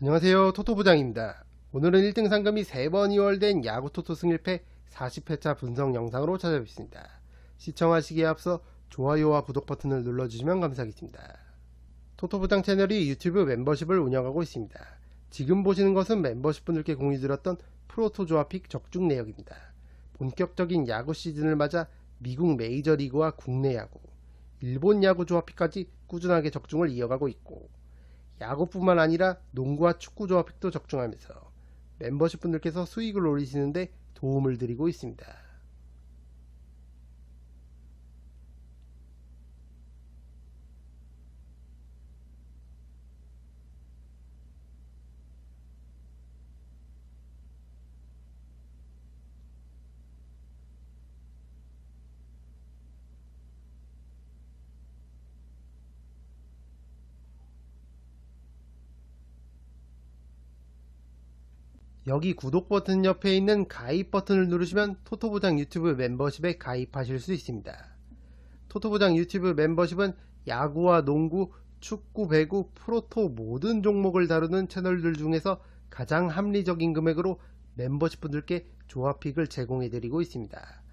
안녕하세요. 토토부장입니다. 오늘은 1등 상금이 3번 이월된 야구토토 승일패 40회차 분석 영상으로 찾아뵙습니다. 시청하시기에 앞서 좋아요와 구독 버튼을 눌러주시면 감사하겠습니다. 토토부장 채널이 유튜브 멤버십을 운영하고 있습니다. 지금 보시는 것은 멤버십 분들께 공유드렸던 프로토 조합픽 적중 내역입니다. 본격적인 야구 시즌을 맞아 미국 메이저리그와 국내 야구, 일본 야구 조합픽까지 꾸준하게 적중을 이어가고 있고, 야구뿐만 아니라 농구와 축구 조합픽도 적중하면서 멤버십 분들께서 수익을 올리시는데 도움을 드리고 있습니다. 여기 구독 버튼 옆에 있는 가입 버튼을 누르시면 토토부장 유튜브 멤버십에 가입하실 수 있습니다. 토토부장 유튜브 멤버십은 야구와 농구, 축구, 배구, 프로토 모든 종목을 다루는 채널들 중에서 가장 합리적인 금액으로 멤버십 분들께 조합픽을 제공해드리고 있습니다.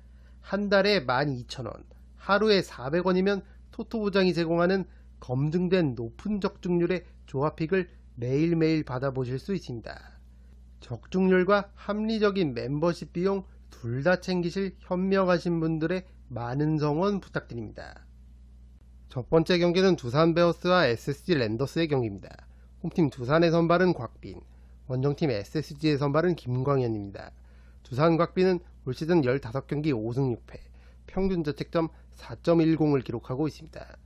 한 달에 12,000원, 하루에 400원이면 토토부장이 제공하는 검증된 높은 적중률의 조합픽을 매일매일 받아보실 수 있습니다. 적중률과 합리적인 멤버십 비용 둘 다 챙기실 현명하신 분들의 많은 성원 부탁드립니다. 첫 번째 경기는 두산 베어스와 SSG 랜더스의 경기입니다. 홈팀 두산의 선발은 곽빈, 원정팀 SSG의 선발은 김광현입니다. 두산 곽빈은 올 시즌 15경기 5승 6패, 평균 자책점 4.10을 기록하고 있습니다.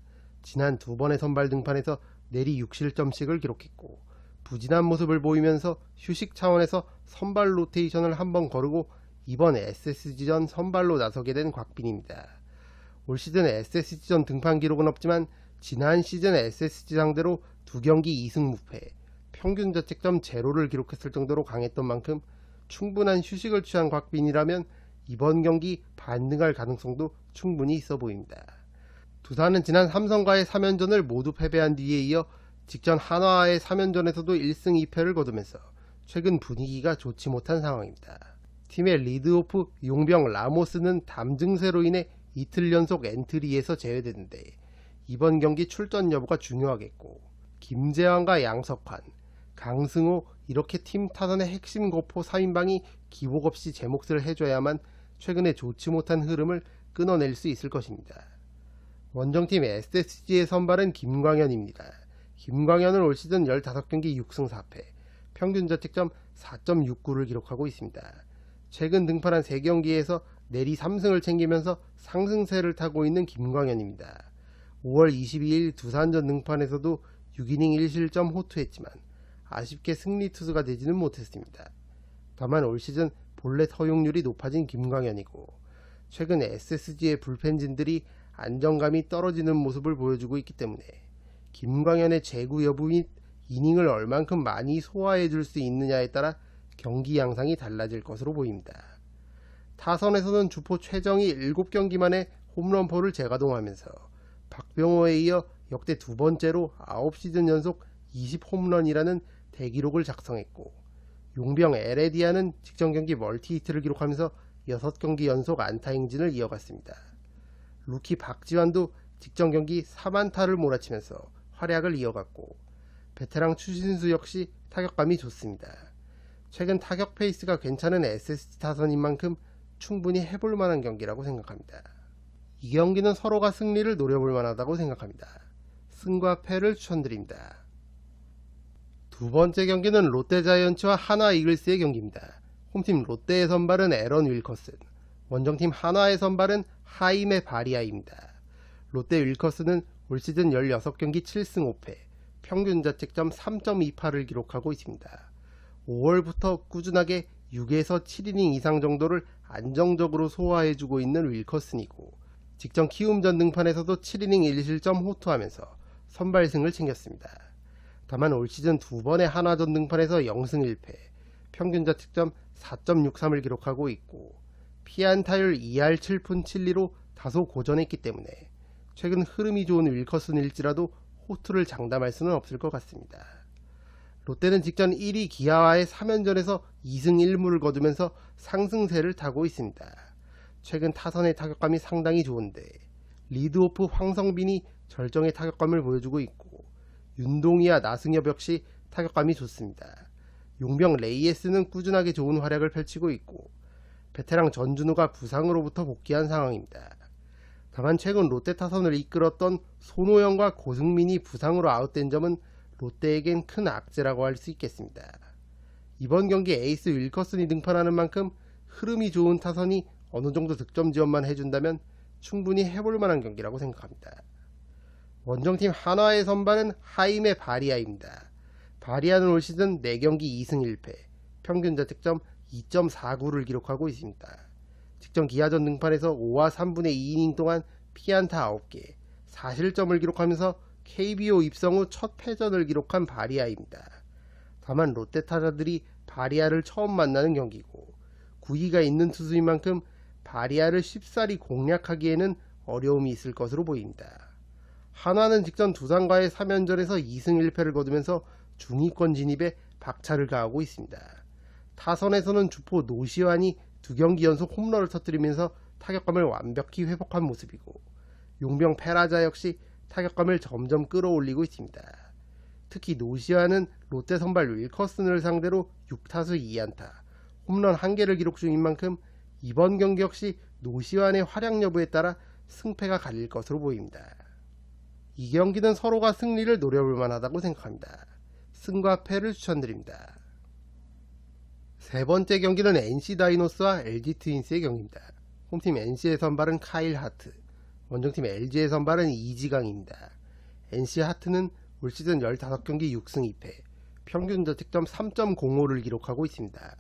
지난 두 번의 선발 등판에서 내리 6실점씩을 기록했고, 부진한 모습을 보이면서 휴식 차원에서 선발 로테이션을 한번 거르고 이번 SSG전 선발로 나서게 된 곽빈입니다. 올 시즌 SSG전 등판 기록은 없지만 지난 시즌 SSG 상대로 2경기 2승 무패, 평균 자책점 0를 기록했을 정도로 강했던 만큼 충분한 휴식을 취한 곽빈이라면 이번 경기 반등할 가능성도 충분히 있어 보입니다. 두산은 지난 삼성과의 3연전을 모두 패배한 뒤에 이어 직전 한화와의 3연전에서도 1승 2패를 거두면서 최근 분위기가 좋지 못한 상황입니다. 팀의 리드오프 용병 라모스는 담 증세로 인해 이틀 연속 엔트리에서 제외됐는데 이번 경기 출전 여부가 중요하겠고, 김재환과 양석환, 강승호 이렇게 팀 타선의 핵심 거포 3인방이 기복 없이 제 몫을 해줘야만 최근에 좋지 못한 흐름을 끊어낼 수 있을 것입니다. 원정팀 SSG의 선발은 김광현입니다. 김광현은 올 시즌 15경기 6승 4패, 평균 자책점 4.69를 기록하고 있습니다. 최근 등판한 3경기에서 내리 3승을 챙기면서 상승세를 타고 있는 김광현입니다. 5월 22일 두산전 등판에서도 6이닝 1실점 호투했지만 아쉽게 승리 투수가 되지는 못했습니다. 다만 올 시즌 볼넷 허용률이 높아진 김광현이고, 최근 SSG의 불펜진들이 안정감이 떨어지는 모습을 보여주고 있기 때문에 김광현의 제구 여부 및 이닝을 얼만큼 많이 소화해 줄 수 있느냐에 따라 경기 양상이 달라질 것으로 보입니다. 타선에서는 주포 최정이 7경기 만에 홈런포를 재가동하면서 박병호에 이어 역대 두 번째로 9시즌 연속 20홈런이라는 대기록을 작성했고, 용병 에레디아는 직전 경기 멀티히트를 기록하면서 6경기 연속 안타 행진을 이어갔습니다. 루키 박지환도 직전 경기 3안타를 몰아치면서 활약을 이어갔고, 베테랑 추신수 역시 타격감이 좋습니다. 최근 타격 페이스가 괜찮은 SSG 타선인 만큼 충분히 해볼 만한 경기라고 생각합니다. 이 경기는 서로가 승리를 노려볼 만하다고 생각합니다. 승과 패를 추천드립니다. 두 번째 경기는 롯데자이언츠와 하나 이글스의 경기입니다. 홈팀 롯데의 선발은 에런 윌커슨, 원정팀 한화의 선발은 하임의 바리아입니다. 롯데 윌커스는 올 시즌 16경기 7승 5패, 평균 자책점 3.28을 기록하고 있습니다. 5월부터 꾸준하게 6에서 7이닝 이상 정도를 안정적으로 소화해주고 있는 윌커슨이고, 직전 키움전 등판에서도 7이닝 1실점 호투하면서 선발승을 챙겼습니다. 다만 올 시즌 두 번의 한화전 등판에서 0승 1패, 평균 자책점 4.63을 기록하고 있고, 피안타율 2할 7푼 7리로 다소 고전했기 때문에 최근 흐름이 좋은 윌커슨일지라도 호투를 장담할 수는 없을 것 같습니다. 롯데는 직전 1위 기아와의 3연전에서 2승 1무를 거두면서 상승세를 타고 있습니다. 최근 타선의 타격감이 상당히 좋은데 리드오프 황성빈이 절정의 타격감을 보여주고 있고 윤동희와 나승엽 역시 타격감이 좋습니다. 용병 레이에스는 꾸준하게 좋은 활약을 펼치고 있고 베테랑 전준우가 부상으로부터 복귀한 상황입니다. 다만 최근 롯데 타선을 이끌었던 손호영과 고승민이 부상으로 아웃된 점은 롯데에겐 큰 악재라고 할 수 있겠습니다. 이번 경기 에이스 윌커슨이 등판하는 만큼 흐름이 좋은 타선이 어느 정도 득점 지원만 해준다면 충분히 해볼 만한 경기라고 생각합니다. 원정팀 한화의 선발은 하임의 바리아입니다. 바리아는 올 시즌 4경기 2승 1패, 평균 자책점 2.49를 기록하고 있습니다. 직전 기아전 등판에서 5와 3분의 2이닝 동안 피안타 9개, 4실점을 기록하면서 KBO 입성 후 첫 패전을 기록한 바리아입니다. 다만 롯데 타자들이 바리아를 처음 만나는 경기고 구위가 있는 투수인 만큼 바리아를 쉽사리 공략하기에는 어려움이 있을 것으로 보입니다. 한화는 직전 두산과의 3연전에서 2승 1패를 거두면서 중위권 진입에 박차를 가하고 있습니다. 타선에서는 주포 노시환이 2경기 연속 홈런을 터뜨리면서 타격감을 완벽히 회복한 모습이고 용병 페라자 역시 타격감을 점점 끌어올리고 있습니다. 특히 노시환은 롯데 선발 윌커슨을 상대로 6타수 2안타, 홈런 1개를 기록 중인 만큼 이번 경기 역시 노시환의 활약 여부에 따라 승패가 갈릴 것으로 보입니다. 이 경기는 서로가 승리를 노려볼 만하다고 생각합니다. 승과 패를 추천드립니다. 세 번째 경기는 NC 다이노스와 LG 트윈스의 경기입니다. 홈팀 NC의 선발은 카일 하트, 원정팀 LG의 선발은 이지강입니다. NC 하트는 올 시즌 15경기 6승 2패, 평균 자책점 3.05를 기록하고 있습니다.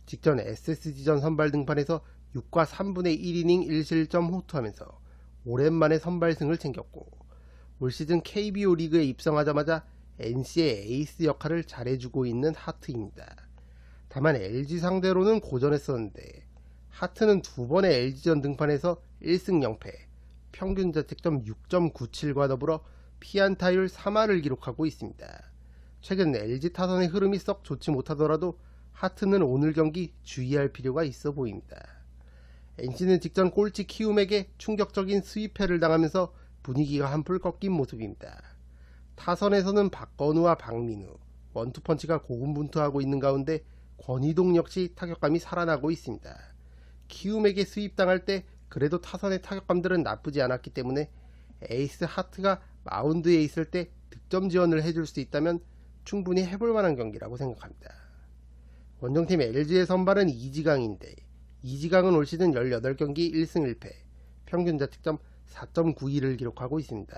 직전 SSG전 선발 등판에서 6과 3분의 1이닝 1실점 호투하면서 오랜만에 선발승을 챙겼고 올 시즌 KBO 리그에 입성하자마자 NC의 에이스 역할을 잘해주고 있는 하트입니다. 다만 LG 상대로는 고전했었는데 하트는 2번의 LG전 등판에서 1승 0패, 평균 자책점 6.97과 더불어 피안타율 3할을 기록하고 있습니다. 최근 LG 타선의 흐름이 썩 좋지 못하더라도 하트는 오늘 경기 주의할 필요가 있어 보입니다. NC는 직전 꼴찌 키움에게 충격적인 스윕패를 당하면서 분위기가 한풀 꺾인 모습입니다. 타선에서는 박건우와 박민우, 원투펀치가 고군분투하고 있는 가운데 권희동 역시 타격감이 살아나고 있습니다. 키움에게 수입당할 때 그래도 타선의 타격감들은 나쁘지 않았기 때문에 에이스 하트가 마운드에 있을 때 득점 지원을 해줄 수 있다면 충분히 해볼 만한 경기라고 생각합니다. 원정팀 LG의 선발은 이지강인데 이지강은 올 시즌 18경기 1승 1패, 평균 자책점 4.92를 기록하고 있습니다.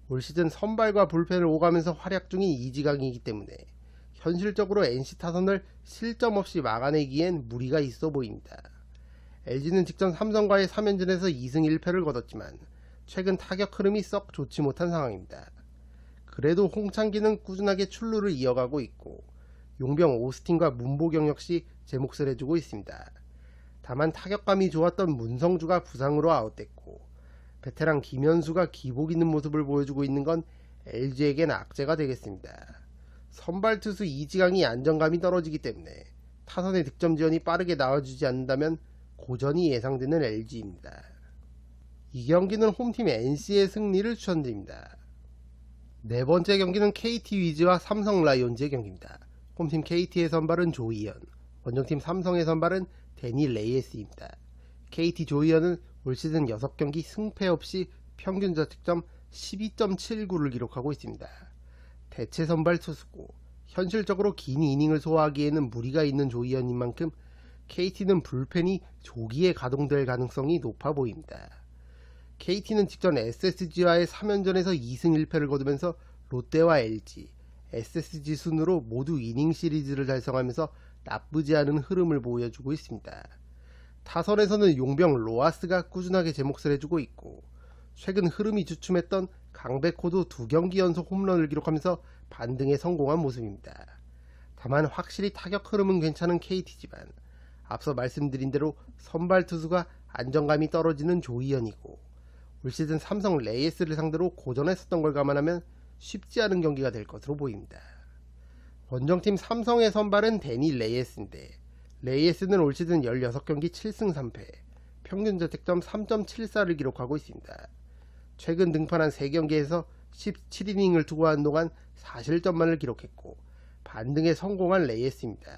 올 시즌 선발과 불펜을 오가면서 활약 중인 이지강이기 때문에 현실적으로 NC 타선을 실점 없이 막아내기엔 무리가 있어 보입니다. LG는 직전 삼성과의 3연전에서 2승 1패를 거뒀지만 최근 타격 흐름이 썩 좋지 못한 상황입니다. 그래도 홍창기는 꾸준하게 출루를 이어가고 있고 용병 오스틴과 문보경 역시 제 몫을 해주고 있습니다. 다만 타격감이 좋았던 문성주가 부상으로 아웃됐고 베테랑 김현수가 기복 있는 모습을 보여주고 있는 건 LG에겐 악재가 되겠습니다. 선발 투수 이지강이 안정감이 떨어지기 때문에 타선의 득점 지원이 빠르게 나와주지 않는다면 고전이 예상되는 LG입니다. 이 경기는 홈팀 NC의 승리를 추천드립니다. 네 번째 경기는 KT 위즈와 삼성 라이온즈의 경기입니다. 홈팀 KT의 선발은 조이현, 원정팀 삼성의 선발은 데니 레이에스입니다. KT 조이현은 올 시즌 6경기 승패 없이 평균 자책점 12.79를 기록하고 있습니다. 대체 선발 투수고 현실적으로 긴 이닝을 소화하기에는 무리가 있는 조이현인 만큼 KT는 불펜이 조기에 가동될 가능성이 높아 보입니다. KT는 직전 SSG와의 3연전에서 2승 1패를 거두면서 롯데와 LG, SSG 순으로 모두 이닝 시리즈를 달성하면서 나쁘지 않은 흐름을 보여주고 있습니다. 타선에서는 용병 로하스가 꾸준하게 제 몫을 해주고 있고 최근 흐름이 주춤했던 강백호도 2경기 연속 홈런을 기록하면서 반등에 성공한 모습입니다. 다만 확실히 타격 흐름은 괜찮은 KT지만 앞서 말씀드린 대로 선발 투수가 안정감이 떨어지는 조이현이고 올 시즌 삼성 레이에스를 상대로 고전했었던 걸 감안하면 쉽지 않은 경기가 될 것으로 보입니다. 원정팀 삼성의 선발은 데니 레이에스인데 레이에스는 올 시즌 16경기 7승 3패, 평균 자책점 3.74를 기록하고 있습니다. 최근 등판한 3경기에서 17이닝을 투구한 동안 4실점만을 기록했고 반등에 성공한 레이에스입니다.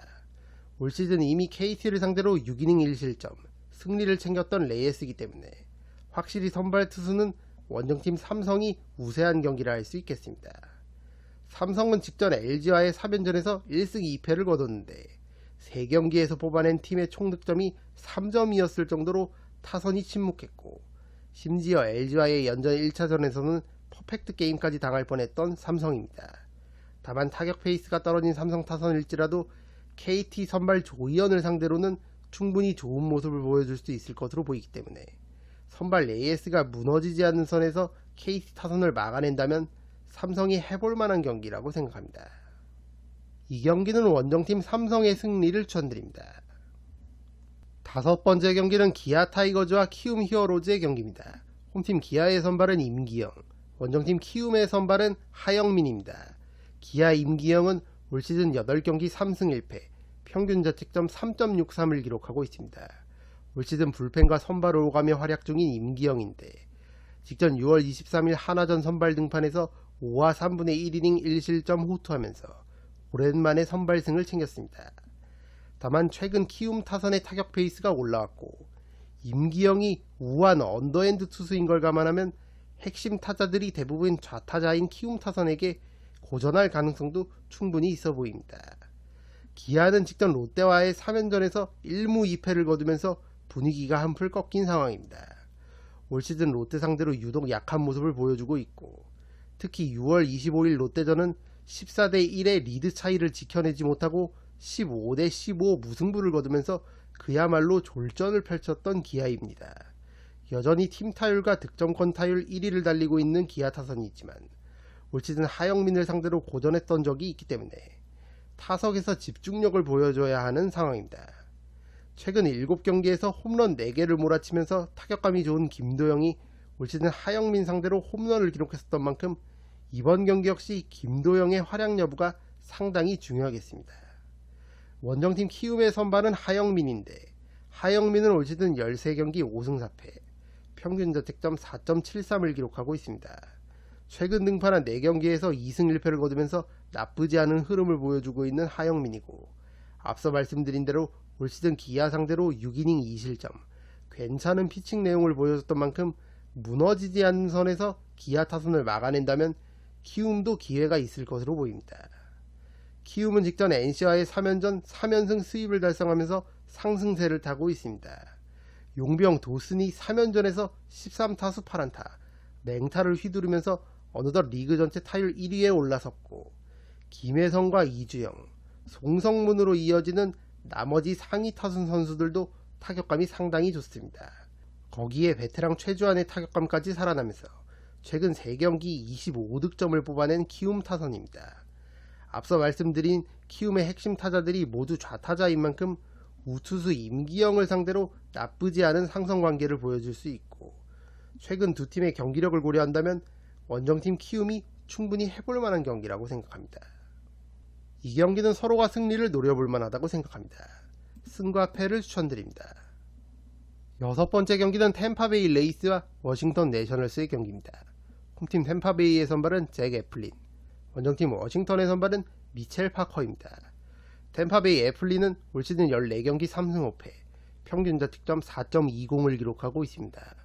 올 시즌 이미 KT를 상대로 6이닝 1실점, 승리를 챙겼던 레이에스이기 때문에 확실히 선발 투수는 원정팀 삼성이 우세한 경기를 할 수 있겠습니다. 삼성은 직전 LG와의 3연전에서 1승 2패를 거뒀는데 3경기에서 뽑아낸 팀의 총득점이 3점이었을 정도로 타선이 침묵했고 심지어 LG와의 연전 1차전에서는 퍼펙트 게임까지 당할 뻔했던 삼성입니다. 다만 타격 페이스가 떨어진 삼성 타선일지라도 KT 선발 조이언을 상대로는 충분히 좋은 모습을 보여줄 수 있을 것으로 보이기 때문에 선발 레이에스가 무너지지 않는 선에서 KT 타선을 막아낸다면 삼성이 해볼 만한 경기라고 생각합니다. 이 경기는 원정팀 삼성의 승리를 추천드립니다. 5번째 경기는 기아 타이거즈와 키움 히어로즈의 경기입니다. 홈팀 기아의 선발은 임기영, 원정팀 키움의 선발은 하영민입니다. 기아 임기영은 올 시즌 8경기 3승 1패, 평균 자책점 3.63을 기록하고 있습니다. 올 시즌 불펜과 선발을 오가며 활약 중인 임기영인데 직전 6월 23일 한화전 선발 등판에서 5와 3분의 1이닝 1실점 호투하면서 오랜만에 선발승을 챙겼습니다. 다만 최근 키움 타선의 타격 페이스가 올라왔고 임기영이 우한 언더핸드 투수인 걸 감안하면 핵심 타자들이 대부분 좌타자인 키움 타선에게 고전할 가능성도 충분히 있어 보입니다. 기아는 직전 롯데와의 3연전에서 1무 2패를 거두면서 분위기가 한풀 꺾인 상황입니다. 올 시즌 롯데 상대로 유독 약한 모습을 보여주고 있고 특히 6월 25일 롯데전은 14대 1의 리드 차이를 지켜내지 못하고 15대 15 무승부를 거두면서 그야말로 졸전을 펼쳤던 기아입니다. 여전히 팀 타율과 득점권 타율 1위를 달리고 있는 기아 타선이 있지만 올 시즌 하영민을 상대로 고전했던 적이 있기 때문에 타석에서 집중력을 보여줘야 하는 상황입니다. 최근 7경기에서 홈런 4개를 몰아치면서 타격감이 좋은 김도영이 올 시즌 하영민 상대로 홈런을 기록했었던 만큼 이번 경기 역시 김도영의 활약 여부가 상당히 중요하겠습니다. 원정팀 키움의 선발은 하영민인데 하영민은 올 시즌 13경기 5승 4패, 평균 자책점 4.73을 기록하고 있습니다. 최근 등판한 4경기에서 2승 1패를 거두면서 나쁘지 않은 흐름을 보여주고 있는 하영민이고 앞서 말씀드린 대로 올 시즌 기아 상대로 6이닝 2실점, 괜찮은 피칭 내용을 보여줬던 만큼 무너지지 않는 선에서 기아 타선을 막아낸다면 키움도 기회가 있을 것으로 보입니다. 키움은 직전 NC와의 3연전 3연승 수입을 달성하면서 상승세를 타고 있습니다. 용병 도슨이 3연전에서 13타수 8안타, 맹타를 휘두르면서 어느덧 리그 전체 타율 1위에 올라섰고 김혜성과 이주영, 송성문으로 이어지는 나머지 상위 타순 선수들도 타격감이 상당히 좋습니다. 거기에 베테랑 최주환의 타격감까지 살아나면서 최근 3경기 25득점을 뽑아낸 키움 타선입니다. 앞서 말씀드린 키움의 핵심 타자들이 모두 좌타자인 만큼 우투수 임기영을 상대로 나쁘지 않은 상성관계를 보여줄 수 있고 최근 두 팀의 경기력을 고려한다면 원정팀 키움이 충분히 해볼 만한 경기라고 생각합니다. 이 경기는 서로가 승리를 노려볼 만하다고 생각합니다. 승과 패를 추천드립니다. 6번째 경기는 템파베이 레이스와 워싱턴 내셔널스의 경기입니다. 홈팀 템파베이의 선발은 잭 애플린, 원정팀 워싱턴의 선발은 미첼 파커입니다. 템파베이 애플린은 올 시즌 14경기 3승 5패, 평균 자책점 4.20을 기록하고 있습니다.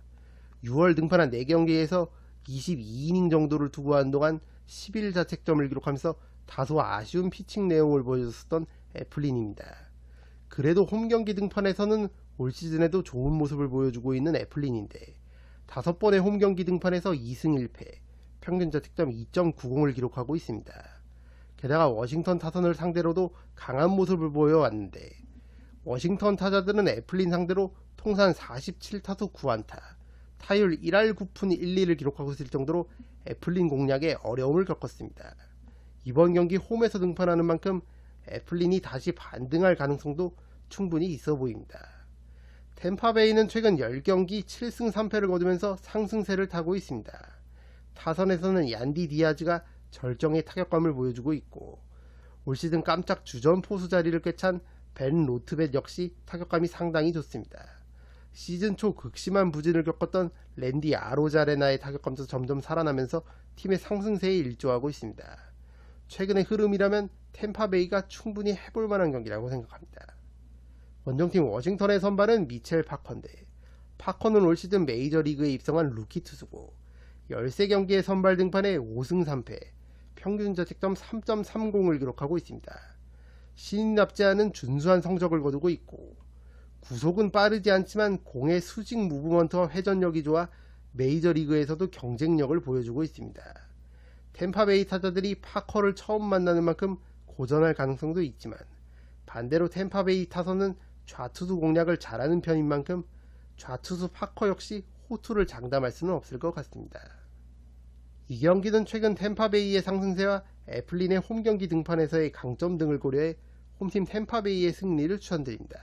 6월 등판한 4경기에서 22이닝 정도를 투구한 동안 11자책점을 기록하면서 다소 아쉬운 피칭 내용을 보여줬었던 애플린입니다. 그래도 홈경기 등판에서는 올 시즌에도 좋은 모습을 보여주고 있는 애플린인데 5번의 홈경기 등판에서 2승 1패, 평균 자책점 2.90을 기록하고 있습니다. 게다가 워싱턴 타선을 상대로도 강한 모습을 보여왔는데 워싱턴 타자들은 애플린 상대로 통산 47타수 9안타, 타율 1할 9푼 1리를 기록하고 있을 정도로 애플린 공략에 어려움을 겪었습니다. 이번 경기 홈에서 등판하는 만큼 애플린이 다시 반등할 가능성도 충분히 있어 보입니다. 템파베이는 최근 10경기 7승 3패를 거두면서 상승세를 타고 있습니다. 타선에서는 얀디 디아즈가 절정의 타격감을 보여주고 있고 올 시즌 깜짝 주전 포수 자리를 꿰찬 벤 로트벳 역시 타격감이 상당히 좋습니다. 시즌 초 극심한 부진을 겪었던 랜디 아로자레나의 타격감도 점점 살아나면서 팀의 상승세에 일조하고 있습니다. 최근의 흐름이라면 템파베이가 충분히 해볼 만한 경기라고 생각합니다. 원정팀 워싱턴의 선발은 미첼 파커인데, 파커는 올 시즌 메이저리그에 입성한 루키 투수고 13경기의 선발 등판에 5승 3패, 평균 자책점 3.30을 기록하고 있습니다. 신인답지 않은 준수한 성적을 거두고 있고, 구속은 빠르지 않지만 공의 수직 무브먼트와 회전력이 좋아 메이저리그에서도 경쟁력을 보여주고 있습니다. 템파베이 타자들이 파커를 처음 만나는 만큼 고전할 가능성도 있지만, 반대로 템파베이 타선은 좌투수 공략을 잘하는 편인 만큼 좌투수 파커 역시 호투를 장담할 수는 없을 것 같습니다. 이 경기는 최근 템파베이의 상승세와 애플린의 홈경기 등판에서의 강점 등을 고려해 홈팀 템파베이의 승리를 추천드립니다.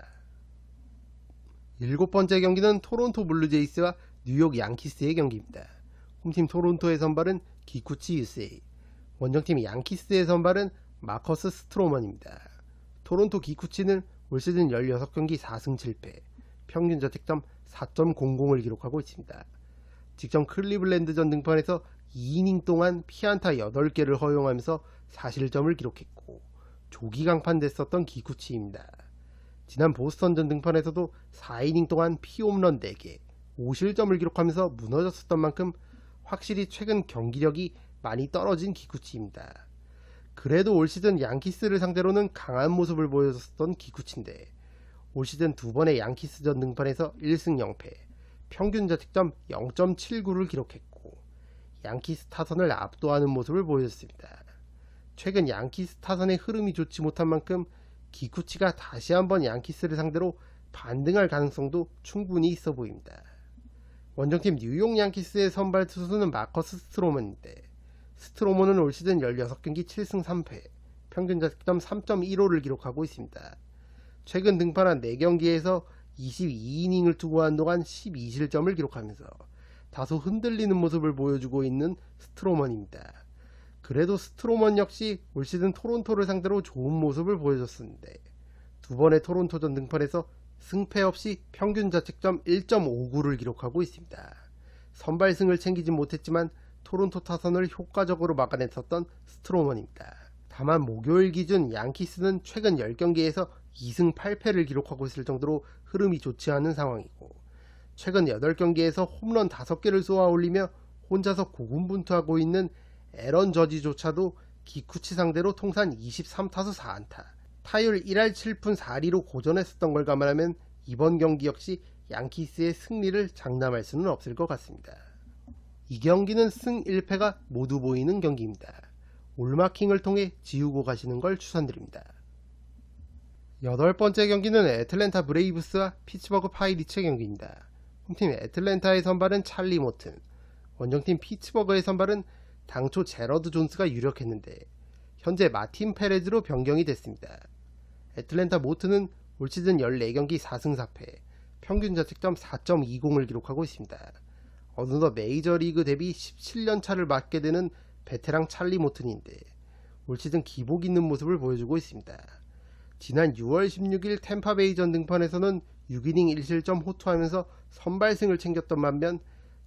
7번째 경기는 토론토 블루제이스와 뉴욕 양키스의 경기입니다. 홈팀 토론토의 선발은 기쿠치 유세이, 원정팀 양키스의 선발은 마커스 스트로먼입니다. 토론토 기쿠치는 올 시즌 16경기 4승 7패, 평균 자책점 4.00을 기록하고 있습니다. 직전 클리블랜드전 등판에서 2이닝 동안 피안타 8개를 허용하면서 4실점을 기록했고 조기 강판됐었던 기쿠치입니다. 지난 보스턴전 등판에서도 4이닝 동안 피홈런 4개, 5실점을 기록하면서 무너졌었던 만큼 확실히 최근 경기력이 많이 떨어진 기쿠치입니다. 그래도 올 시즌 양키스를 상대로는 강한 모습을 보여줬었던 기쿠치인데, 올 시즌 2번의 양키스전 등판에서 1승 0패, 평균 자책점 0.79를 기록했고 양키스 타선을 압도하는 모습을 보여줬습니다. 최근 양키스 타선의 흐름이 좋지 못한 만큼 기쿠치가 다시 한번 양키스를 상대로 반등할 가능성도 충분히 있어 보입니다. 원정팀 뉴욕 양키스의 선발 투수는 마커스 스트로먼인데, 스트로먼은 올 시즌 16경기 7승 3패, 평균 자책점 3.15를 기록하고 있습니다. 최근 등판한 4경기에서 22이닝을 투구한 동안 12실점을 기록하면서 다소 흔들리는 모습을 보여주고 있는 스트로먼입니다. 그래도 스트로먼 역시 올 시즌 토론토를 상대로 좋은 모습을 보여줬었는데, 2번의 토론토전 등판에서 승패 없이 평균 자책점 1.59를 기록하고 있습니다. 선발승을 챙기진 못했지만 토론토 타선을 효과적으로 막아냈었던 스트로먼입니다. 다만 목요일 기준 양키스는 최근 10경기에서 2승 8패를 기록하고 있을 정도로 흐름이 좋지 않은 상황이고, 최근 8경기에서 홈런 5개를 쏘아 올리며 혼자서 고군분투하고 있는 에런 저지조차도 기쿠치 상대로 통산 23타수 4안타, 타율 1할 7푼 4리로 고전했었던 걸 감안하면 이번 경기 역시 양키스의 승리를 장담할 수는 없을 것 같습니다. 이 경기는 승 1패가 모두 보이는 경기입니다. 올마킹을 통해 지우고 가시는 걸 추천드립니다. 8번째 경기는 애틀랜타 브레이브스와 피츠버그 파이리츠의 경기입니다. 홈팀 애틀랜타의 선발은 찰리 모튼, 원정팀 피츠버그의 선발은 당초 제러드 존스가 유력했는데 현재 마틴 페레즈로 변경이 됐습니다. 애틀랜타 모튼은 올 시즌 14경기 4승 4패, 평균 자책점 4.20을 기록하고 있습니다. 어느덧 메이저리그 데뷔 17년 차를 맞게 되는 베테랑 찰리 모튼인데 올 시즌 기복 있는 모습을 보여주고 있습니다. 지난 6월 16일 템파베이전 등판에서는 6이닝 1실점 호투하면서 선발승을 챙겼던 반면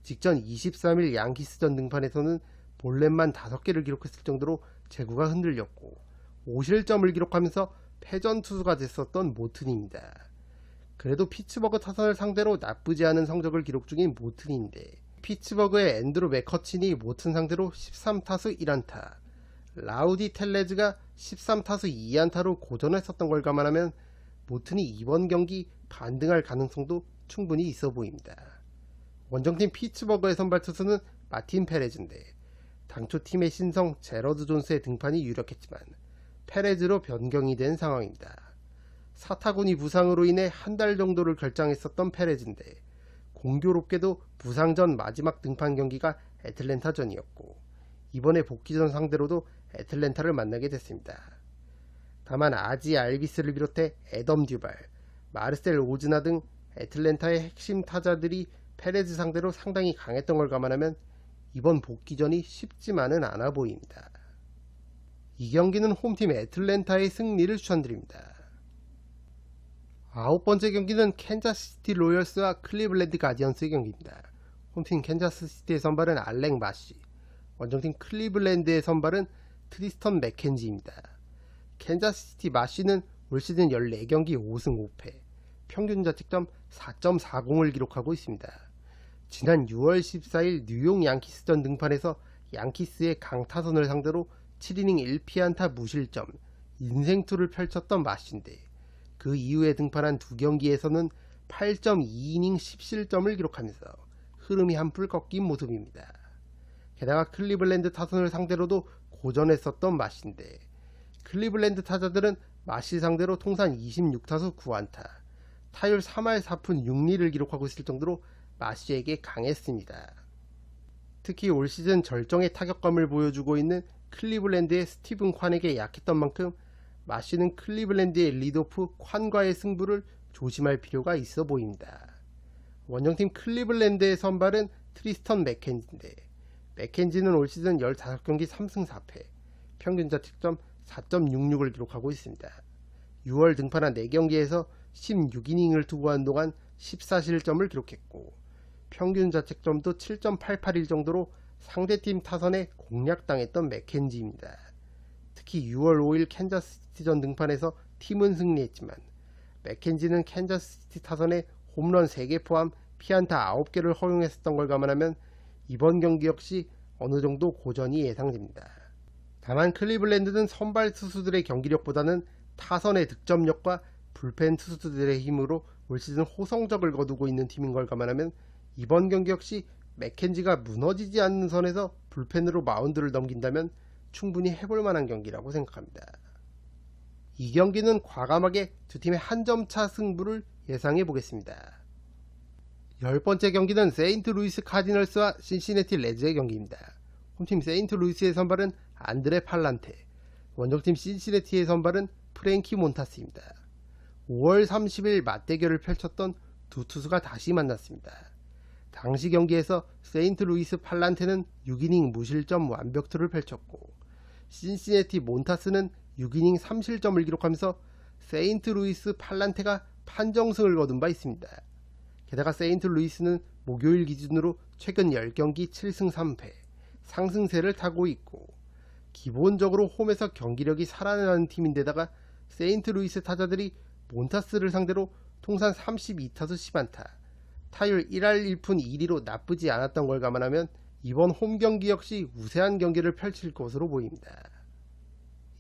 직전 23일 양키스전 등판에서는 볼넷만 5개를 기록했을 정도로 제구가 흔들렸고 5실점을 기록하면서 패전 투수가 됐었던 모튼입니다. 그래도 피츠버그 타선을 상대로 나쁘지 않은 성적을 기록 중인 모튼인데, 피츠버그의 앤드루 맥커친이 모튼 상대로 13타수 1안타, 라우디 텔레즈가 13타수 2안타로 고전했었던 걸 감안하면 모튼이 이번 경기 반등할 가능성도 충분히 있어 보입니다. 원정팀 피츠버그의 선발 투수는 마틴 페레즈인데, 당초 팀의 신성 제러드 존스의 등판이 유력했지만 페레즈로 변경이 된 상황입니다. 사타구니 부상으로 인해 한 달 정도를 결장했었던 페레즈인데, 공교롭게도 부상 전 마지막 등판 경기가 애틀랜타전이었고 이번에 복귀전 상대로도 애틀랜타를 만나게 됐습니다. 다만 아지 알비스를 비롯해 애덤 듀발, 마르셀 오즈나 등 애틀랜타의 핵심 타자들이 페레즈 상대로 상당히 강했던 걸 감안하면 이번 복귀전이 쉽지만은 않아 보입니다. 이 경기는 홈팀 애틀랜타의 승리를 추천드립니다. 9번째 경기는 캔자스시티 로열스와 클리블랜드 가디언스의 경기입니다. 홈팀 캔자스시티의 선발은 알렉 마시, 원정팀 클리블랜드의 선발은 트리스턴 맥켄지입니다. 캔자스시티 마시는 올 시즌 14경기 5승 5패, 평균 자책점 4.40을 기록하고 있습니다. 지난 6월 14일 뉴욕 양키스전 등판에서 양키스의 강타선을 상대로 7이닝 1피안타 무실점, 인생투를 펼쳤던 마시인데 그 이후에 등판한 두 경기에서는 8.2이닝 10실점을 기록하면서 흐름이 한풀 꺾인 모습입니다. 게다가 클리블랜드 타선을 상대로도 고전했었던 마시인데 클리블랜드 타자들은 마시 상대로 통산 26타수 9안타, 타율 3할 4푼 6리를 기록하고 있을 정도로 마시에게 강했습니다. 특히 올 시즌 절정의 타격감을 보여주고 있는 클리블랜드의 스티븐 콴에게 약했던 만큼 마시는 클리블랜드의 리드오프 콴과의 승부를 조심할 필요가 있어 보입니다. 원정팀 클리블랜드의 선발은 트리스턴 맥켄지인데 맥켄지는 올 시즌 15경기 3승 4패, 평균 자책점 4.66을 기록하고 있습니다. 6월 등판한 4경기에서 16이닝을 투구한 동안 14실점을 기록했고 평균 자책점도 7.88일 정도로 상대팀 타선에 공략당했던 맥켄지입니다. 특히 6월 5일 캔자스시티전 등판에서 팀은 승리했지만 맥켄지는 캔자스시티 타선에 홈런 3개 포함 피안타 9개를 허용했었던 걸 감안하면 이번 경기 역시 어느 정도 고전이 예상됩니다. 다만 클리블랜드는 선발 투수들의 경기력보다는 타선의 득점력과 불펜 투수들의 힘으로 올 시즌 호성적을 거두고 있는 팀인 걸 감안하면 이번 경기 역시 맥켄지가 무너지지 않는 선에서 불펜으로 마운드를 넘긴다면 충분히 해볼 만한 경기라고 생각합니다. 이 경기는 과감하게 두 팀의 한 점 차 승부를 예상해 보겠습니다. 10번째 경기는 세인트루이스 카디널스와 신시내티 레즈의 경기입니다. 홈팀 세인트루이스의 선발은 안드레 팔란테, 원정팀 신시내티의 선발은 프랭키 몬타스입니다. 5월 30일 맞대결을 펼쳤던 두 투수가 다시 만났습니다. 당시 경기에서 세인트루이스 팔란테는 6이닝 무실점 완벽투를 펼쳤고 신시내티 몬타스는 6이닝 3실점을 기록하면서 세인트루이스 팔란테가 판정승을 거둔 바 있습니다. 게다가 세인트루이스는 목요일 기준으로 최근 10경기 7승 3패, 상승세를 타고 있고 기본적으로 홈에서 경기력이 살아나는 팀인데다가 세인트루이스 타자들이 몬타스를 상대로 통산 32타수 10안타, 타율 1할 1푼 2리로 나쁘지 않았던 걸 감안하면 이번 홈 경기 역시 우세한 경기를 펼칠 것으로 보입니다.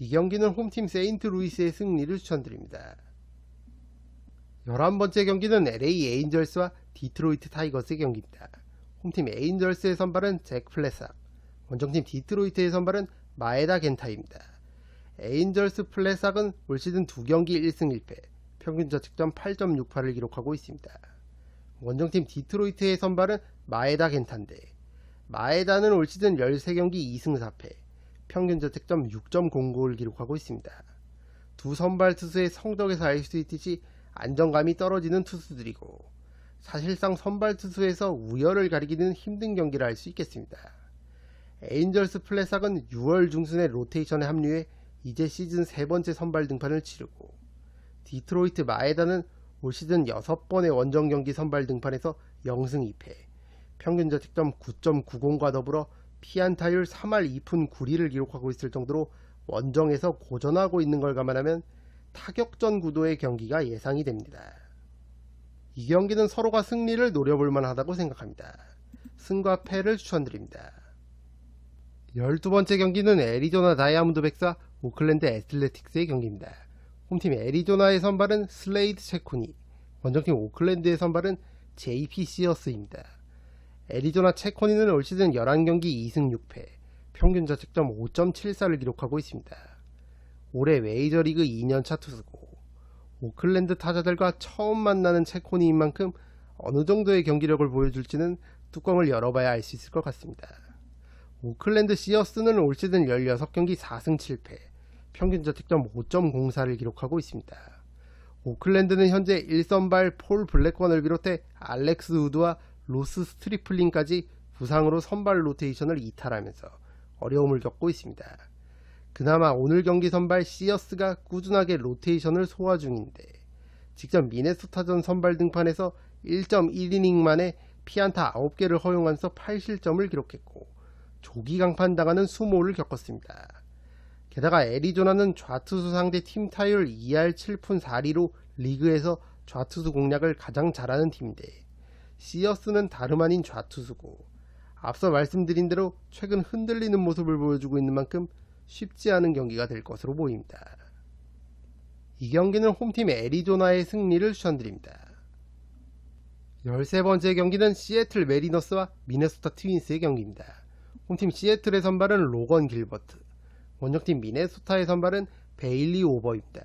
이 경기는 홈팀 세인트루이스의 승리를 추천드립니다. 11번째 경기는 LA 에인절스와 디트로이트 타이거스의 경기입니다. 홈팀 에인절스의 선발은 잭 플래삭, 원정팀 디트로이트의 선발은 마에다 겐타입니다. 에인절스 플래삭은 올 시즌 2경기 1승 1패, 평균 자책점 8.68을 기록하고 있습니다. 원정팀 디트로이트의 선발은 마에다 겐타인데 마에다는 올 시즌 13경기 2승 4패, 평균 자책점 6.09를 기록하고 있습니다. 두 선발 투수의 성적에서 알 수 있듯이 안정감이 떨어지는 투수들이고 사실상 선발 투수에서 우열을 가리기는 힘든 경기를 할 수 있겠습니다. 에인절스 플래삭은 6월 중순에 로테이션에 합류해 이제 시즌 3번째 선발 등판을 치르고 디트로이트 마에다는 올 시즌 6번의 원정 경기 선발 등판에서 0승 2패, 평균 자책점 9.90과 더불어 피안타율 3할 2푼 9리를 기록하고 있을 정도로 원정에서 고전하고 있는 걸 감안하면 타격전 구도의 경기가 예상이 됩니다. 이 경기는 서로가 승리를 노려볼 만하다고 생각합니다. 승과 패를 추천드립니다. 12번째 경기는 애리조나 다이아몬드백스와 오클랜드 애슬레틱스의 경기입니다. 홈팀 애리조나의 선발은 슬레이드 체코니, 원정팀 오클랜드의 선발은 JP 시어스입니다. 애리조나 체코니는 올 시즌 11경기 2승 6패, 평균 자책점 5.74를 기록하고 있습니다. 올해 메이저리그 2년차 투수고 오클랜드 타자들과 처음 만나는 체코니인 만큼 어느 정도의 경기력을 보여줄지는 뚜껑을 열어봐야 알 수 있을 것 같습니다. 오클랜드 시어스는 올 시즌 16경기 4승 7패, 평균 자책점 5.04를 기록하고 있습니다. 오클랜드는 현재 1선발 폴 블랙건을 비롯해 알렉스 우드와 로스 스트리플린까지 부상으로 선발 로테이션을 이탈하면서 어려움을 겪고 있습니다. 그나마 오늘 경기 선발 시어스가 꾸준하게 로테이션을 소화 중인데 직접 미네소타전 선발 등판에서 1.1이닝 만에 피안타 9개를 허용하면서 8실점을 기록했고 조기 강판당하는 수모를 겪었습니다. 게다가 애리조나는 좌투수 상대 팀 타율 2할 7푼 4리로 리그에서 좌투수 공략을 가장 잘하는 팀인데 시어스는 다름 아닌 좌투수고 앞서 말씀드린 대로 최근 흔들리는 모습을 보여주고 있는 만큼 쉽지 않은 경기가 될 것으로 보입니다. 이 경기는 홈팀 애리조나의 승리를 추천드립니다. 13번째 경기는 시애틀 메리너스와 미네소타 트윈스의 경기입니다. 홈팀 시애틀의 선발은 로건 길버트, 원정팀 미네소타의 선발은 베일리 오버입니다.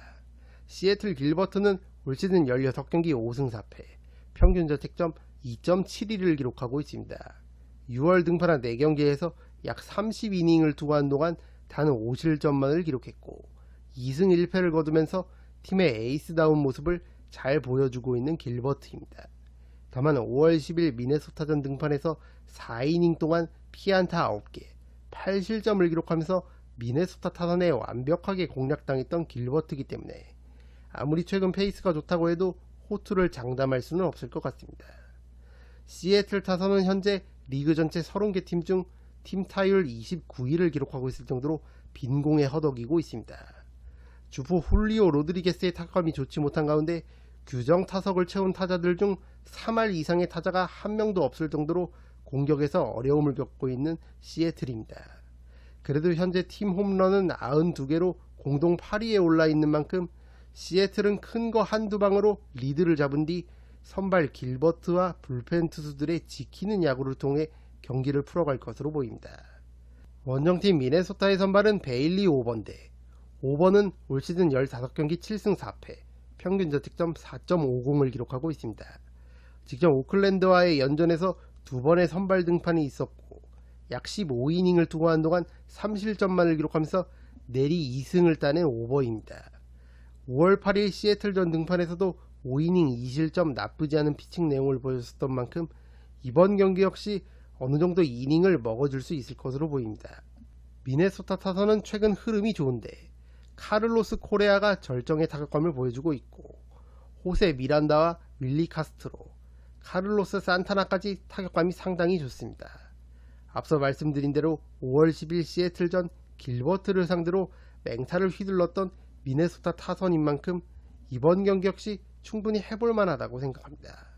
시애틀 길버트는 올 시즌 16경기 5승 4패, 평균 자책점 2.72를 기록하고 있습니다. 6월 등판한 4경기에서 약 30이닝을 투구한 동안 단 5실점만을 기록했고 2승 1패를 거두면서 팀의 에이스다운 모습을 잘 보여주고 있는 길버트입니다. 다만 5월 10일 미네소타전 등판에서 4이닝 동안 피안타 9개, 8실점을 기록하면서 미네소타 타선에 완벽하게 공략당했던 길버트이기 때문에 아무리 최근 페이스가 좋다고 해도 호투를 장담할 수는 없을 것 같습니다. 시애틀 타선은 현재 리그 전체 30개 팀 중 팀 타율 29위를 기록하고 있을 정도로 빈공에 허덕이고 있습니다. 주포 훌리오 로드리게스의 타격감이 좋지 못한 가운데 규정 타석을 채운 타자들 중 3할 이상의 타자가 한 명도 없을 정도로 공격에서 어려움을 겪고 있는 시애틀입니다. 그래도 현재 팀 홈런은 92개로 공동 8위에 올라 있는 만큼 시애틀은 큰 거 한두 방으로 리드를 잡은 뒤 선발 길버트와 불펜 투수들의 지키는 야구를 통해 경기를 풀어갈 것으로 보입니다. 원정팀 미네소타의 선발은 베일리 5번대, 5번은 올 시즌 15경기 7승 4패, 평균 자책점 4.50을 기록하고 있습니다. 직접 오클랜드와의 연전에서 2번의 선발 등판이 있었고 약 15이닝을 투구한 동안 3실점만을 기록하면서 내리 2승을 따낸 오버입니다. 5월 8일 시애틀전 등판에서도 5이닝 2실점 나쁘지 않은 피칭 내용을 보여줬던 만큼 이번 경기 역시 어느 정도 이닝을 먹어줄 수 있을 것으로 보입니다. 미네소타 타선은 최근 흐름이 좋은데 카를로스 코레아가 절정의 타격감을 보여주고 있고 호세 미란다와 윌리 카스트로, 카를로스 산타나까지 타격감이 상당히 좋습니다. 앞서 말씀드린 대로 5월 10일 시애틀전 길버트를 상대로 맹타를 휘둘렀던 미네소타 타선인 만큼 이번 경기 역시 충분히 해볼만 하다고 생각합니다.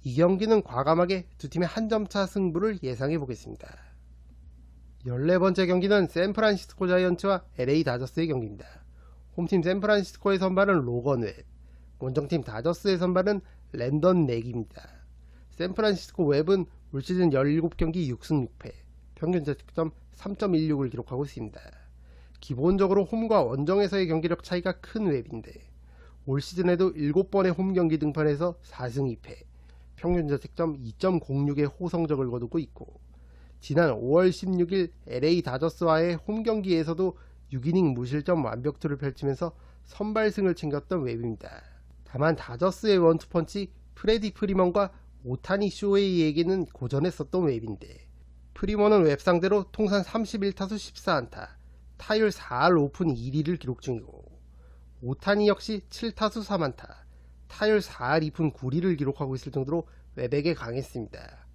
이 경기는 과감하게 두 팀의 한 점차 승부를 예상해 보겠습니다. 14번째 경기는 샌프란시스코 자이언츠와 LA 다저스의 경기입니다. 홈팀 샌프란시스코의 선발은 로건 웹, 원정팀 다저스의 선발은 랜던 넥입니다. 샌프란시스코 웹은 올 시즌 17경기 6승 6패, 평균 자책점 3.16을 기록하고 있습니다. 기본적으로 홈과 원정에서의 경기력 차이가 큰 웹인데 올 시즌에도 7번의 홈 경기 등판에서 4승 2패, 평균 자책점 2.06의 호성적을 거두고 있고 지난 5월 16일 LA 다저스와의 홈 경기에서도 6이닝 무실점 완벽투를 펼치면서 선발승을 챙겼던 웹입니다. 다만 다저스의 원투펀치 프레디 프리먼과 오타니 쇼헤이에게는 고전했었던 웹인데 프리먼은 웹 상대로 통산 31타수 14안타, 타율 4할 5푼 1리를 기록 중이고 오타니 역시 7타수 3안타, 타율 4할 2푼 9리를 기록하고 있을 정도로 웹에게 강했습니다.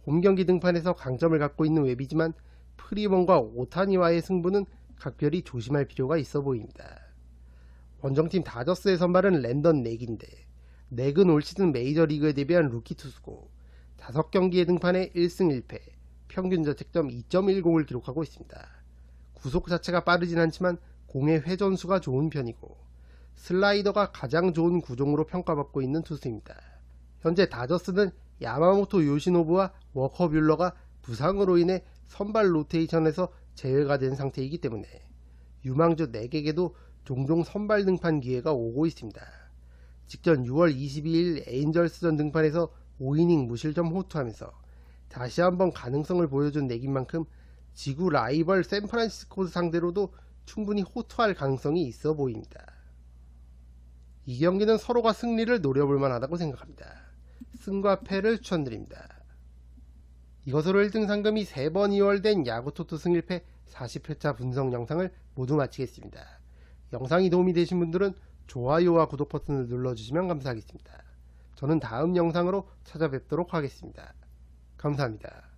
홈경기 등판에서 강점을 갖고 있는 웹이지만 프리먼과 오타니와의 승부는 각별히 조심할 필요가 있어 보입니다. 원정팀 다저스의 선발은 랜던 넥인데 넥은 올 시즌 메이저리그에 데뷔한 루키 투수고 5경기에 등판해 1승 1패, 평균 자책점 2.10을 기록하고 있습니다. 구속 자체가 빠르진 않지만 공의 회전수가 좋은 편이고 슬라이더가 가장 좋은 구종으로 평가받고 있는 투수입니다. 현재 다저스는 야마모토 요시노부와 워커 뮬러가 부상으로 인해 선발 로테이션에서 제외가 된 상태이기 때문에 유망주 4개에게도 종종 선발 등판 기회가 오고 있습니다. 직전 6월 22일 에인절스전 등판에서 5이닝 무실점 호투하면서 다시 한번 가능성을 보여준 내긴 만큼 지구 라이벌 샌프란시스코 상대로도 충분히 호투할 가능성이 있어 보입니다. 이 경기는 서로가 승리를 노려볼 만하다고 생각합니다. 승과 패를 추천드립니다. 이것으로 1등 상금이 3번 이월된 야구토토 승 1패 40회차 분석 영상을 모두 마치겠습니다. 영상이 도움이 되신 분들은 좋아요와 구독 버튼을 눌러주시면 감사하겠습니다. 저는 다음 영상으로 찾아뵙도록 하겠습니다. 감사합니다.